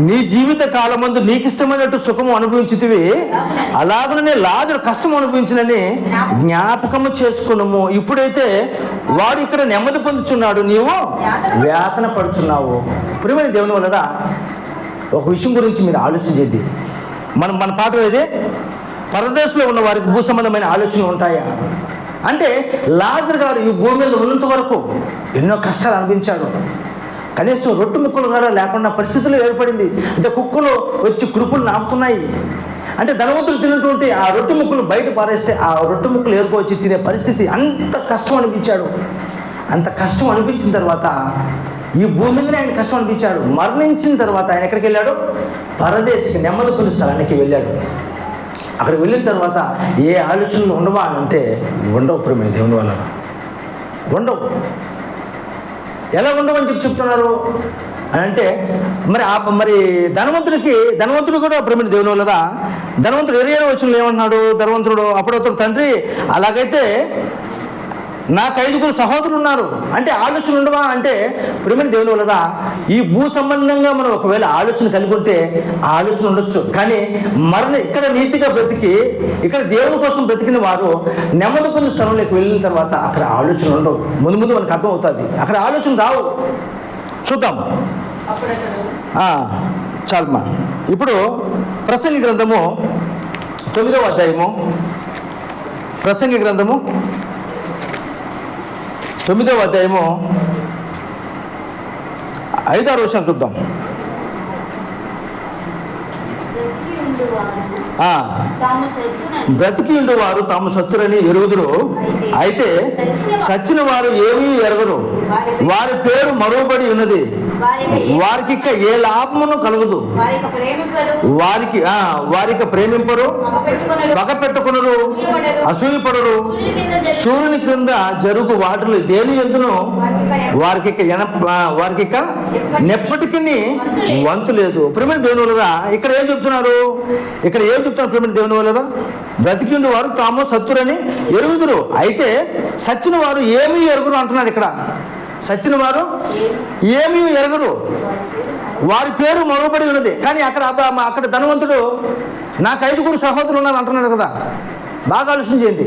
నీ జీవిత కాలమందు నీకిష్టమైనట్టు సుఖము అనుభవించితివి, అలాగనే లాజరు కష్టం అనుభవించినని జ్ఞాపకము చేసుకున్నాము. ఇప్పుడైతే వాడు ఇక్కడ నెమ్మది పొందుచున్నాడు, నీవు వేతన పడుచున్నావు. ప్రియమైన దేవుని వలన ఒక విషయం గురించి మీరు ఆలోచించేది, మన పాట ఏది? పరదేశంలో ఉన్న వారికి భూ సంబంధమైన ఆలోచనలు ఉంటాయా? అంటే లాజరు గారు ఈ భూమి మీద ఉన్నంత వరకు ఎన్నో కష్టాలు అనుభవించాడు. కనీసం రొట్టె ముక్కలు కూడా లేకుండా పరిస్థితులు ఏర్పడింది. అంటే కుక్కలు వచ్చి కురుపులు నాపుతున్నాయి. అంటే ధనవంతులు తిన్నటువంటి ఆ రొట్టె ముక్కలు బయట పారేస్తే ఆ రొట్టె ముక్కలు ఏరుకోవచ్చి తినే పరిస్థితి. అంత కష్టం అనిపించాడు. అంత కష్టం అనిపించిన తర్వాత ఈ భూమి మీదనే ఆయన కష్టం అనిపించాడు. మరణించిన తర్వాత ఆయన ఎక్కడికి వెళ్ళాడు? పరదేశికి, నెమ్మది పొందే స్థలానికి వెళ్ళాడు. అక్కడికి వెళ్ళిన తర్వాత ఏ ఆలోచనలు ఉండవా అని అంటే ఉండవు. ప్రేమ దేవుని వలన ఉండవు. ఎలా ఉండవని చెప్తున్నారు? అని అంటే మరి ధనవంతుడు కూడా ప్రేమ దేవుని వల్ల ధనవంతుడు 27వ వచనంలో ఏమంటున్నాడు ధనవంతుడు? అప్పుడు తండ్రి, అలాగైతే నాకు 5 సహోదరులు ఉన్నారు. అంటే ఆలోచన ఉండవా అంటే ప్రేమ దేవుని వల్ల ఈ భూ సంబంధంగా మనం ఒకవేళ ఆలోచన కలిగి ఉంటే ఆలోచన ఉండొచ్చు. కానీ ఇక్కడ నీతిగా బ్రతికి ఇక్కడ దేవుని కోసం బ్రతికిన వారు నెమ్మది పొంది స్థలంలోకి వెళ్ళిన తర్వాత అక్కడ ఆలోచన ఉండవు. ముందు మనకు అర్థం అవుతుంది, అక్కడ ఆలోచన రావు. చూద్దాం. చాలమ్మా. ఇప్పుడు ప్రసంగి గ్రంథము 9వ అధ్యాయము, ప్రసంగి గ్రంథము 9వ అధ్యాయము 5వ వచనం చూద్దాం. బ్రతికి ఉండు వారు తాము సత్తురని ఎరుగుదురు, అయితే సచ్చిన వారు ఏమీ ఎరగరు. వారి పేరు మరువబడి ఉన్నది, వారికి ఏ లాభమును కలుగుదు. వారికి ప్రేమింపరు, పగపెట్టుకునరు, అసూయపడరు. సూర్యుని క్రింద జరుగు వాటిలో దేని ఎందును వారికి నెప్పటికీ వంతు లేదు. ప్రేమ దేవుని వల్ల ఇక్కడ ఏం చెప్తున్నారు? ప్రేమ దేవుని వల్ల బ్రతికిండు వారు తాము సత్తురని ఎరుగుదురు, అయితే సచ్చిన వారు ఏమీ ఎరుగురు అంటున్నారు. ఇక్కడ సచ్చిన వారు ఏమీ ఎరగరు, వారి పేరు మరువబడి ఉన్నది. కానీ అక్కడ ధనవంతుడు నాకు 5 సహోదరులు ఉన్నారు అంటున్నాడు కదా. బాగా ఆలోచన చేయండి.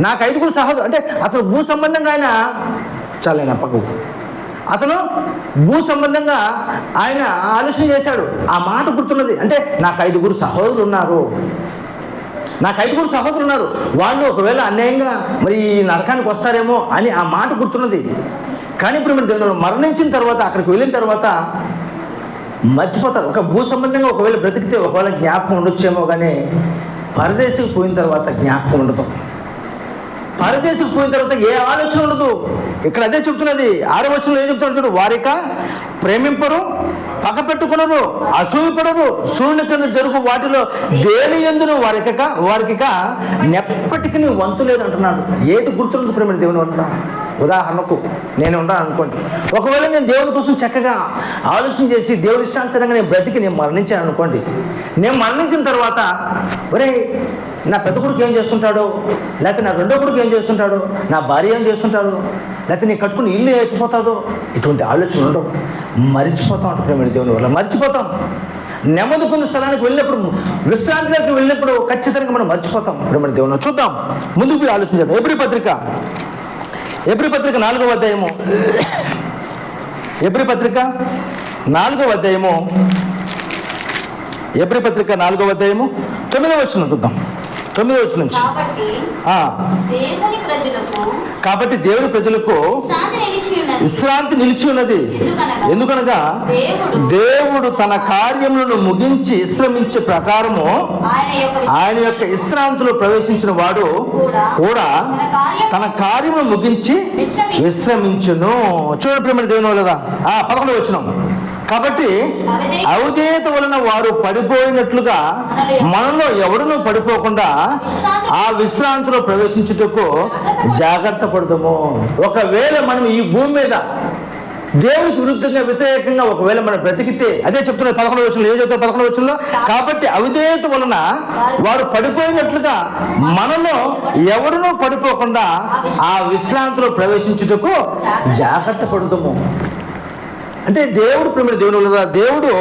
నాకు 5 సహోదరులు అంటే అతను భూ సంబంధంగా ఆయన పక్కకు అతను భూ సంబంధంగా ఆయన ఆలోచన చేశాడు. ఆ మాట గుర్తున్నది. అంటే నాకు 5 సహోదరులు ఉన్నారు, నాకు 5 సహోదరులు ఉన్నారు, వాళ్ళు ఒకవేళ అన్యాయంగా మరి నరకానికి వస్తారేమో అని ఆ మాట గుర్తున్నది. కానీ ఇప్పుడు మీరు దేవుడు మరణించిన తర్వాత అక్కడికి వెళ్ళిన తర్వాత మర్చిపోతారు. ఒక భూ సంబంధంగా ఒకవేళ బ్రతికితే ఒకవేళ జ్ఞాపకం ఉండొచ్చేమో, కానీ పరదేశికి పోయిన తర్వాత జ్ఞాపకం ఉండదు. పరదేశికి పోయిన తర్వాత ఏ ఆలోచన ఉండదు. ఇక్కడ అదే చెప్తున్నది. 6వ వచనంలో ఏం చెప్తున్నారు చూడు? వారిక ప్రేమింపరు, పగపెట్టుకునరు, అసూయపడరు. సూర్యుని కింద జరుగు వాటిలో దేని ఎందును వారికి నెప్పటికీ వంతు లేదు అంటున్నాడు. ఏది గుర్తున్నది ప్రేమ దేవుని వల్ల? ఉదాహరణకు నేను ఉన్నాను అనుకోండి, ఒకవేళ నేను దేవుని కోసం చక్కగా ఆలోచన చేసి దేవుని ఇష్టానుసారంగా నేను బ్రతికి నేను మరణించాను అనుకోండి. నేను మరణించిన తర్వాత ఒరే నా పెద్ద కొడుకు ఏం చేస్తుంటాడో, లేకపోతే నా రెండో కొడుకు ఏం చేస్తుంటాడో, నా భార్య ఏం చేస్తుంటాడో, లేకపోతే నేను కట్టుకుని ఇల్లు ఎత్తిపోతాదో, ఇటువంటి ఆలోచన ఉండవు. మరిచిపోతాం అంటే ప్రేమ దేవుని వల్ల మర్చిపోతాం. నెమ్మది పొందిన స్థలానికి వెళ్ళినప్పుడు, విశ్రాంతిలోకి వెళ్ళినప్పుడు ఖచ్చితంగా మనం మర్చిపోతాం ప్రేమ దేవుని. చూద్దాం, ముందుకు పోయి ఆలోచన చేద్దాం. ఎబ్రీ పత్రిక 4వ అధ్యాయము, ఎబ్రీ పత్రిక 4వ అధ్యాయము 9వ వచనం చూద్దాం. 9వ వచనం నుంచి. కాబట్టి దేవుని ప్రజలకు విశ్రాంతి నిలిచి ఉన్నది. ఎందుకనగా దేవుడు తన కార్యములను ముగించి విశ్రమించే ప్రకారము ఆయన యొక్క విశ్రాంతిలో ప్రవేశించిన వాడు కూడా తన కార్యమును ముగించి విశ్రమించును. చూడండి ప్రేమ దేవుని వల్ల 11వ వచనం. కాబట్టి అవిధేయత వలన వారు పడిపోయినట్లుగా మనలో ఎవరునూ పడిపోకుండా ఆ విశ్రాంతిలో ప్రవేశించుటకు జాగ్రత్త పడదాము. ఒకవేళ మనం ఈ భూమి మీద దేవునికి విరుద్ధంగా వ్యతిరేకంగా ఒకవేళ మనం బ్రతికితే, అదే చెప్తున్నారు 11వ వచనంలో. ఏం చెప్తారు 11వ వచనంలో? కాబట్టి అవిధేయత వలన వారు పడిపోయినట్లుగా మనలో ఎవరునూ పడిపోకుండా ఆ విశ్రాంతిలో ప్రవేశించుటకు జాగ్రత్త పడదాము. అంటే దేవుడు ప్రేమ దేవుని వల్ల దేవుడు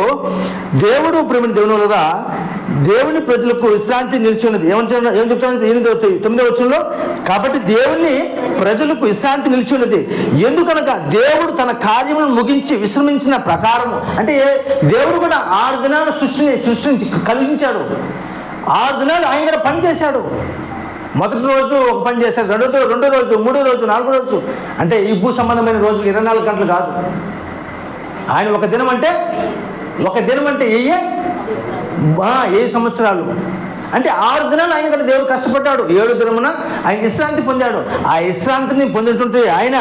ప్రేమ దేవుని వల్ల దేవుని ప్రజలకు విశ్రాంతి నిలిచి ఉన్నది. ఏం చెప్తాను 9వ వచనంలో? కాబట్టి దేవుని ప్రజలకు విశ్రాంతి నిలిచి ఉన్నది. ఎందుకనగా దేవుడు తన కార్యములను ముగించి విశ్రమించిన ప్రకారము. అంటే దేవుడు కూడా 6 దినాలు సృష్టించి కలిగించాడు. 6 దినాలు ఆయన కూడా పని చేశాడు. మొదటి రోజు ఒక పని చేశాడు, రెండో రోజు, మూడో రోజు, 4వ రోజు. అంటే ఈ భూ సంబంధమైన రోజులు 24 గంటలు కాదు. ఆయన ఒక దినం అంటే 7 సంవత్సరాలు. అంటే 6 దినాలు ఆయన కూడా దేవుడు కష్టపడ్డాడు. 7వ దినమున ఆయన విశ్రాంతి పొందాడు. ఆ విశ్రాంతిని పొందుతుంటే ఆయన,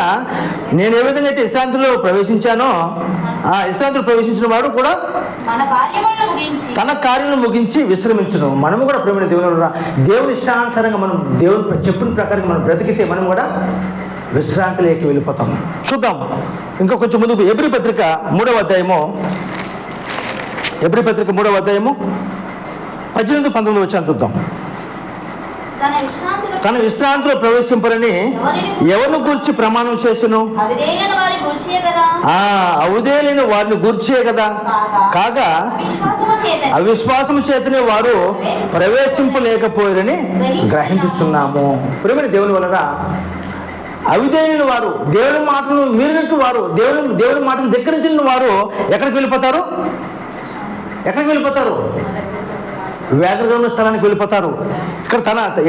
నేను ఏ విధంగా అయితే విశ్రాంతిలో ప్రవేశించానో ఆ విశ్రాంతిలో ప్రవేశించిన వాడు కూడా తన కార్యములను ముగించి విశ్రమించను. మనము కూడా ప్రేమ దేవుని ఇష్టానుసారంగా మనం దేవుని చెప్పిన ప్రకారం మనం బ్రతికితే మనం కూడా విశ్రాంతిలోకి వెళ్ళిపోతాం. చూద్దాం ఇంకా కొంచెం ముందు ఎబ్రీ పత్రిక 3వ అధ్యాయము 18-19 వచ్చాను చూద్దాం. తన విశ్రాంతిలో ప్రవేశింపరని ఎవరిని గూర్చి ప్రమాణం చేసెను? అవుదేలైన వారిని గూర్చే కదా. కాగా అవిశ్వాసము చేతనే వారు ప్రవేశింపలేకపోయారని గ్రహించుచున్నాము. ప్రియమైన దేవుని వలన అవిధేయులైన వారు, దేవుని మాటను మీరినట్టు వారు, దేవుని మాటను ధిక్కరించిన వారు ఎక్కడికి వెళ్ళిపోతారు? వేదన స్థలానికి వెళ్ళిపోతారు.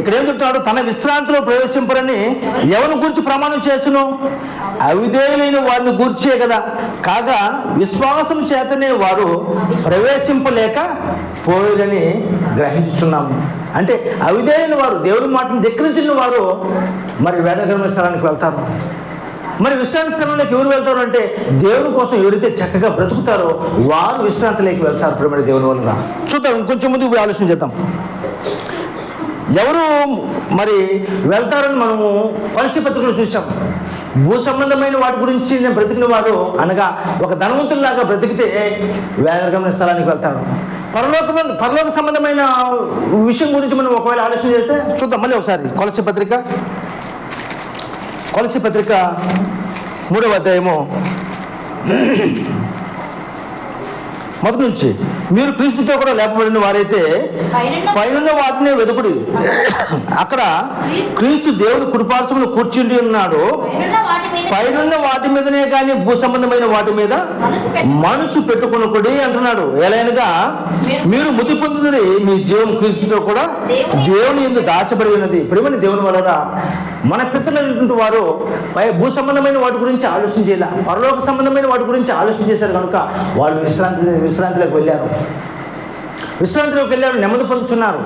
ఇక్కడ ఏం చెప్తున్నాడు? తన విశ్రాంతిలో ప్రవేశింపరని ఎవరిని గురించి ప్రమాణం చేసును? అవిధేయులైన వారిని గూర్చే కదా. కాగా విశ్వాసం చేతనే వారు ప్రవేశింపలేక పోయిరని గ్రహించుచున్నాము. అంటే అవిధేయులైన వారు, దేవుని మాటను ధిక్కరించిన వారు మరి వేదన స్థలానికి వెళ్తారు. మరి విశ్రాంతి స్థలంలోకి ఎవరు వెళ్తారు అంటే దేవుని కోసం ఎవరైతే చక్కగా బ్రతుకుతారో వారు విశ్రాంతిలోకి వెళ్తారు. ప్రియమైన దేవుని వలన చూద్దాం, ఇంకొంచెం ముందుకు ఆలోచన చేద్దాం. ఎవరు మరి వెళ్తారని మనము పరిస్థితి పత్రికలు చూసాం. భూ సంబంధమైన వాటి గురించి నేను బ్రతికిన వాడు అనగా ఒక ధనవంతుల్లాగా బ్రతికితే వేదన స్థలానికి వెళ్తాడు. పరలోక సంబంధమైన విషయం గురించి మనం ఒకవేళ ఆలోచన చేస్తే చూద్దాం మళ్ళీ ఒకసారి. కొలస్సీ పత్రిక 3వ అధ్యాయము 1 నుంచి, మీరు క్రీస్తుతో కూడా లేపబడిన వారైతే పైనున్న వాటిని వెతుకుడి. అక్కడ క్రీస్తు దేవుడు కుడిపార్శ్వమున కూర్చుండి ఉన్నాడు. పైనున్న వాటి మీదనే కానీ భూ సంబంధమైన వాటి మీద మనసు పెట్టుకొనుకుడి అంటున్నాడు. ఎలాగనగా మీరు మృతి పొందినది మీ జీవం క్రీస్తుతో కూడా దేవుని యందు దాచబడి ఉన్నది. ప్రియమైన దేవుని వలన మన పితరులైనటువంటి వారు భూ సంబంధమైన వాటి గురించి ఆలోచన చేయాల, పరలోక సంబంధమైన వాటి గురించి ఆలోచన చేశారు కనుక వాళ్ళు విశ్రాంతిలోకి వెళ్ళారు, నెమ్మది పొందుతున్నారు.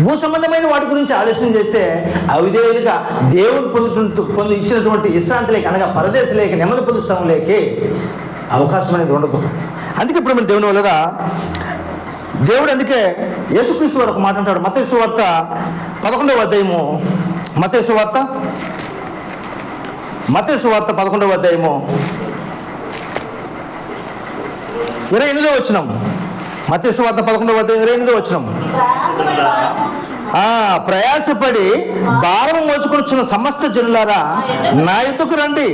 భూ సంబంధమైన వాటి గురించి ఆలోచన చేస్తే అవిధేయులుగా దేవుడు పొంది ఇచ్చినటువంటి విశ్రాంతిలోకి అనగా పరదేశంలోకి నెమ్మది పొందుతాంలోకి అవకాశం అనేది ఉండదు. అందుకే ఇప్పుడు దేవుని వల్ల దేవుడు అందుకే యేసుక్రీస్తు వారు ఒక మాట అంటాడు. మత్తయి సువార్త 11వ అధ్యాయము, మత్తయి సువార్త 11వ అధ్యాయము 28వ వచనం. మత్తయి సువార్త 11వ అధ్యాయం 28వ వచనం. ప్రయాసపడి భారం మోసుకొనిచున్న సమస్త జనులారా నా యొద్దకు రండి,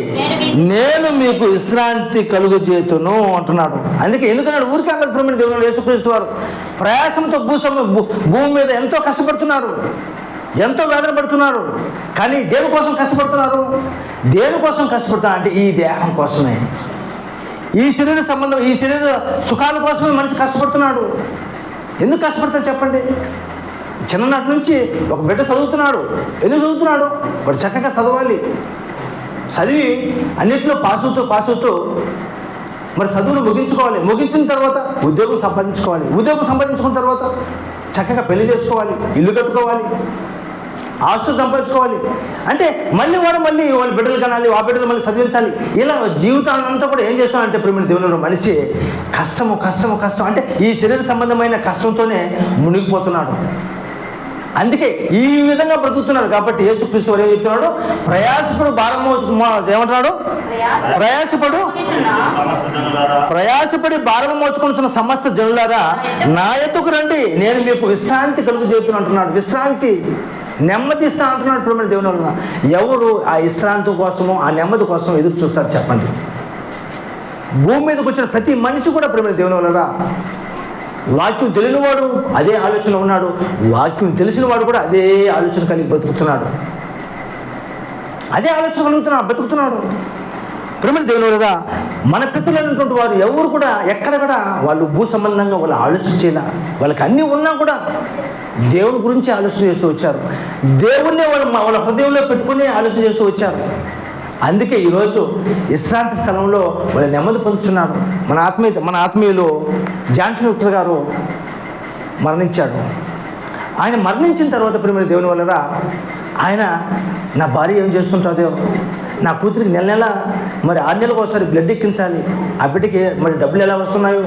నేను మీకు విశ్రాంతి కలుగజేతును అంటున్నాడు. అందుకే ఎందుకన్నాడు? ఊరికే అన్నది ప్రియమైన దేవుడు యేసుక్రీస్తు వారు ప్రయాసంతో భూమి మీద ఎంతో కష్టపడుతున్నారు, ఎంతో వేదన పడుతున్నారు. కానీ దేనికోసం కష్టపడుతున్నారు? దేనికోసం కష్టపడుతున్నారు అంటే ఈ దేహం కోసమే, ఈ శరీర సంబంధం, ఈ శరీర సుఖాల కోసమే మనిషి కష్టపడుతున్నాడు. ఎందుకు కష్టపడతాడు చెప్పండి? చిన్ననాటి నుంచి ఒక బిడ్డ చదువుతున్నాడు. ఎందుకు చదువుతున్నాడు? వాడు చక్కగా చదవాలి, చదివి అన్నింటిలో పాస్ అవుతూ మరి చదువును ముగించుకోవాలి. ముగించిన తర్వాత ఉద్యోగం సంపాదించుకున్న తర్వాత చక్కగా పెళ్లి చేసుకోవాలి, ఇల్లు కట్టుకోవాలి, ఆస్తులు సంపాదించుకోవాలి. అంటే మళ్ళీ వాళ్ళ బిడ్డలు కనాలి, ఆ బిడ్డలు మళ్ళీ చదివించాలి. ఇలా జీవితాన్నంతా కూడా ఏం చేస్తానంటే ప్రియమైన దేవుని మనిషి కష్టము అంటే ఈ శరీర సంబంధమైన కష్టంతోనే మునిగిపోతున్నాడు. అందుకే ఈ విధంగా బ్రతుకుతున్నారు. కాబట్టి యేసుక్రీస్తు వారు ఏం చెప్తున్నాడు? ప్రయాసపడు భారం ఏమంటున్నాడు? ప్రయాసపడి భారం మోచుకుంటున్న సమస్త జనులారా నా యొద్దకు రండి, నేను మీకు విశ్రాంతి కలుగజేతును అంటున్నాడు. విశ్రాంతి, నెమ్మది ఇస్తా అంటున్నాడు ప్రియమైన దేవుని వలన. ఎవరు ఆ విశ్రాంతి కోసము, ఆ నెమ్మది కోసం ఎదురు చూస్తారు చెప్పండి? భూమి మీదకి వచ్చిన ప్రతి మనిషి కూడా ప్రియమైన దేవుని వలన వాక్యం తెలియనివాడు అదే ఆలోచన ఉన్నాడు, వాక్యం తెలిసిన వాడు కూడా అదే ఆలోచన కలిగి బతుకుతున్నాడు, బతుకుతున్నాడు. ప్రియమైన దేవుని వలన మన పితరులైనటువంటి వారు ఎవరు కూడా ఎక్కడ వాళ్ళు భూ సంబంధంగా వాళ్ళు ఆలోచన చేయాల. వాళ్ళకి అన్నీ ఉన్నా కూడా దేవుని గురించి ఆలోచన చేస్తూ వచ్చారు. దేవుణ్ణే వాళ్ళ హృదయంలో పెట్టుకుని ఆలోచన చేస్తూ వచ్చారు. అందుకే ఈరోజు విశ్రాంతి స్థలంలో వాళ్ళు నెమ్మది పొందుతున్నారు. మన ఆత్మీయులు జాన్సన్ విక్టర్ గారు మరణించాడు. ఆయన మరణించిన తర్వాత ప్రియమైన దేవుని వల్ల ఆయన నా భార్య ఏం చేస్తుంటుందో, నా కూతురికి నెల మరి 6 నెలలకు ఒకసారి బ్లడ్ ఎక్కించాలి, ఆ బిడ్డకి మరి డబ్బులు ఎలా వస్తున్నాయో,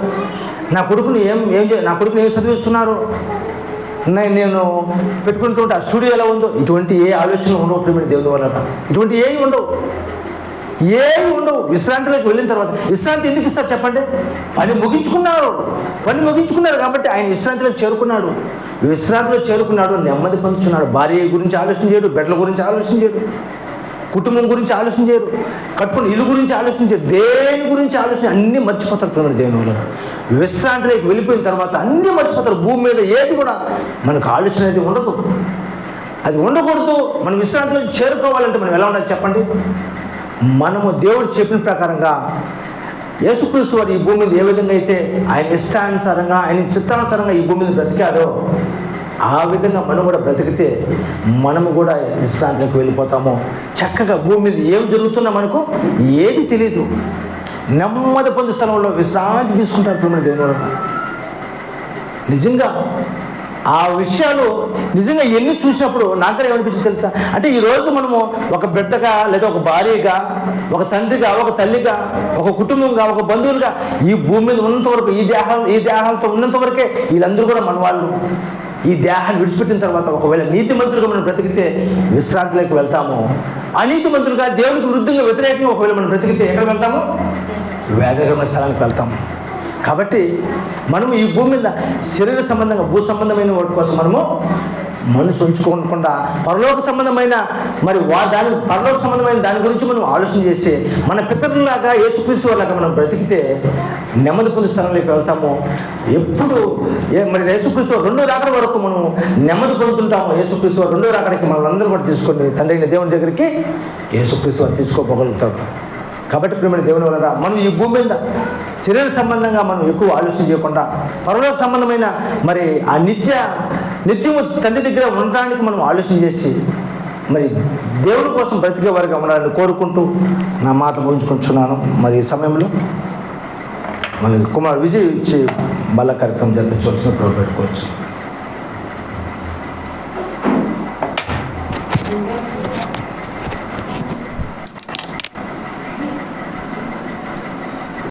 నా కొడుకుని ఏం చదివిస్తున్నారు, నేను పెట్టుకుంటూ ఉంటే ఆ స్టూడియో ఎలా ఉందో ఇటువంటి ఏ ఆలోచనలు ఉండవు ప్రియమైన దేవుని వల్ల. ఇటువంటి ఏమి ఉండవు. విశ్రాంతిలోకి వెళ్ళిన తర్వాత విశ్రాంతి ఎందుకు ఇస్తారు చెప్పండి? పని ముగించుకున్నారు కాబట్టి ఆయన విశ్రాంతిలోకి చేరుకున్నాడు. విశ్రాంతిలో చేరుకున్నాడు, నెమ్మది పొందుతున్నాడు. భార్య గురించి ఆలోచన చేయడు, బిడ్డల గురించి ఆలోచన చేయడు, కుటుంబం గురించి ఆలోచన చేయరు, కట్టుకుని ఇల్లు గురించి ఆలోచన చేయరు, దేని గురించి ఆలోచన అన్నీ మర్చిపోతారు ప్రియమైన దేవుని వల్ల. విశ్రాంతిలోకి వెళ్ళిపోయిన తర్వాత అన్నీ మర్చిపోతారు. భూమి మీద ఏది కూడా మనకు ఆలోచన అనేది ఉండదు. అది ఉండకూడదు. మనం విశ్రాంతిలోకి చేరుకోవాలంటే మనం ఎలా ఉండాలి చెప్పండి? మనము దేవుడు చెప్పిన ప్రకారంగా యేసుక్రీస్తు వారు ఈ భూమి మీద ఏ విధంగా అయితే ఆయన ఇష్టానుసారంగా ఆయన చిత్తానుసారంగా ఈ భూమి మీద బ్రతికాడో ఆ విధంగా మనం కూడా బ్రతికితే మనము కూడా విశ్రాంతిలోకి వెళ్ళిపోతాము. చక్కగా భూమి మీద ఏం జరుగుతున్నా మనకు ఏది తెలియదు. నెమ్మది పొందు స్థలంలో విశ్రాంతి తీసుకుంటారు ప్రియమైన దేవుని వల్ల. నిజంగా ఆ విషయాలు నిజంగా ఎన్ని చూసినప్పుడు నాకు ఏమనిపించింది తెలుసా? అంటే ఈరోజు మనము ఒక బిడ్డగా లేదా ఒక భార్యగా, ఒక తండ్రిగా, ఒక తల్లిగా, ఒక కుటుంబంగా, ఒక బంధువులుగా ఈ భూమి మీద ఉన్నంత వరకు ఈ దేహాలతో ఉన్నంత వరకే వీళ్ళందరూ కూడా మన వాళ్ళు. ఈ దేహాన్ని విడిచిపెట్టిన తర్వాత ఒకవేళ నీతిమంతులుగా మనం బ్రతికితే విశ్రాంతిలోకి వెళ్తాము. అనీతిమంతులుగా దేవునికి విరుద్ధంగా వ్యతిరేకంగా ఒకవేళ మనం బ్రతికితే ఎక్కడ వెళ్తాము? వేదగరమైన స్థలానికి వెళ్తాము. కాబట్టి మనము ఈ భూమి మీద శరీర సంబంధంగా భూ సంబంధమైన వాటి కోసం మనము మనసు ఉంచుకోకుండా పరలోక సంబంధమైన పరలోక సంబంధమైన దాని గురించి మనం ఆలోచన చేసి మన పితరులాగా యేసుక్రీస్తు వాళ్ళగా మనం బ్రతికితే నెమ్మది పొందే స్థలంలోకి వెళ్తాము. ఎప్పుడు యేసుక్రీస్తు రెండో రాకడ వరకు మనం నెమ్మది పొందుతుంటాము. యేసుక్రీస్తు రెండో రాకడికి మనల్ని కూడా తీసుకొని తండ్రి అయిన దేవుని దగ్గరికి యేసుక్రీస్తు వారు తీసుకోగలుగుతారు. కాబట్టి ప్రియమైన దేవుని వల్ల మనం ఈ భూమి మీద శరీర సంబంధంగా మనం ఎక్కువ ఆలోచన చేయకుండా పరలోక సంబంధమైన ఆ నిత్యము తండ్రి దగ్గర ఉండడానికి మనం ఆలోచన చేసి దేవుని కోసం బ్రతికే వారిగా ఉండాలని కోరుకుంటూ నా మాటలు ముగించుకుంటున్నాను. ఈ సమయంలో కుమార్ విజయ్ ఇచ్చి మళ్ళా కార్యక్రమం జరిపించవలసిన ప్రభు పెట్టుకోవచ్చు.